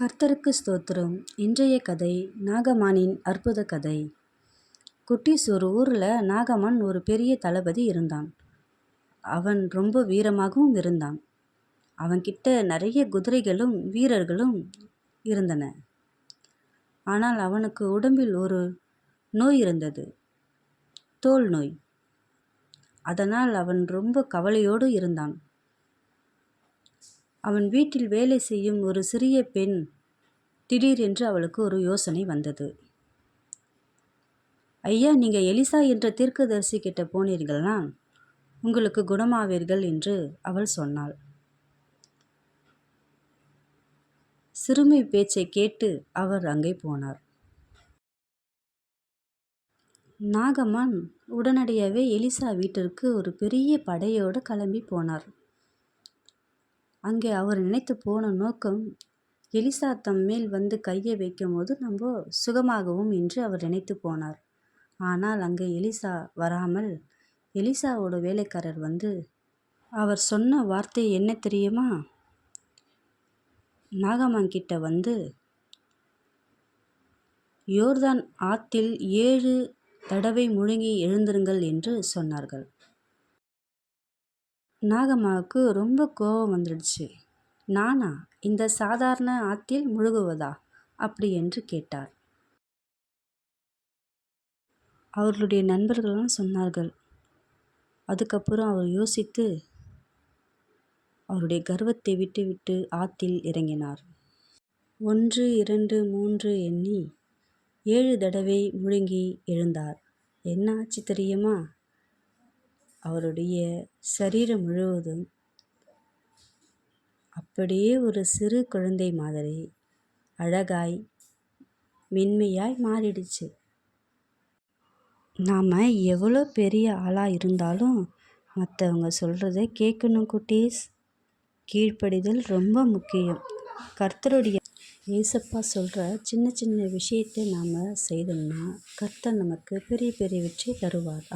கர்த்தருக்கு ஸ்தோத்திரம். இன்றைய கதை நாகமானின் அற்புத கதை. குட்டீஸ், ஒரு ஊரில் நாகமான் ஒரு பெரிய தளபதி இருந்தான். அவன் ரொம்ப வீரமாகவும் இருந்தான். அவன்கிட்ட நிறைய குதிரைகளும் வீரர்களும் இருந்தன. ஆனால் அவனுக்கு உடம்பில் ஒரு நோய் இருந்தது, தோல் நோய். அதனால் அவன் ரொம்ப கவலையோடு இருந்தான். அவன் வீட்டில் வேலை செய்யும் ஒரு சிறிய பெண் திடீரென்று அவளுக்கு ஒரு யோசனை வந்தது. ஐயா, நீங்கள் எலிசா என்ற தீர்க்கதரிசி கிட்ட போனீர்கள்னா உங்களுக்கு குணமாவீர்கள் என்று அவள் சொன்னாள். சிறுமி பேச்சை கேட்டு அவர் அங்கே போனார். நாகமான் உடனடியாகவே எலிசா வீட்டிற்கு ஒரு பெரிய படையோடு கிளம்பி போனார். அங்கே அவர் நினைத்து போன நோக்கம், எலிசா தம் மேல் வந்து கையை வைக்கும் போது நம்ம சுகமாகவும் என்று அவர் நினைத்து போனார். ஆனால் அங்கே எலிசா வராமல் எலிசாவோட வேலைக்காரர் வந்து அவர் சொன்ன வார்த்தை என்ன தெரியுமா? நாகமான் கிட்ட வந்து, யோர்தான் ஆற்றில் 7 தடவை முழுகி எழுந்திருங்கள் என்று சொன்னார்கள். நாகம்மாவுக்கு ரொம்ப கோபம் வந்துடுச்சு. நானா இந்த சாதாரண ஆற்றில் முழுகுவதா அப்படி என்று கேட்டார். அவர்களுடைய நண்பர்கள்லாம் சொன்னார்கள். அதுக்கப்புறம் அவர் யோசித்து அவருடைய கர்வத்தை விட்டுவிட்டு ஆற்றில் இறங்கினார். 1 2 3 எண்ணி 7 தடவை முழுங்கி எழுந்தார். என்ன ஆச்சு தெரியுமா? அவருடைய சரீரம் முழுவதும் அப்படியே ஒரு சிறு குழந்தை மாதிரி அழகாய் மென்மையாய் மாறிடுச்சு. நாம் எவ்வளோ பெரிய ஆளாக இருந்தாலும் மற்றவங்க சொல்கிறத கேட்கணும் குட்டீஸ். கீழ்ப்படிதல் ரொம்ப முக்கியம். கர்த்தருடைய ஏசப்பா சொல்கிற சின்ன சின்ன விஷயத்தை நாம் செய்தோம்னா கர்த்தர் நமக்கு பெரிய பெரிய வெற்றி தருவார்.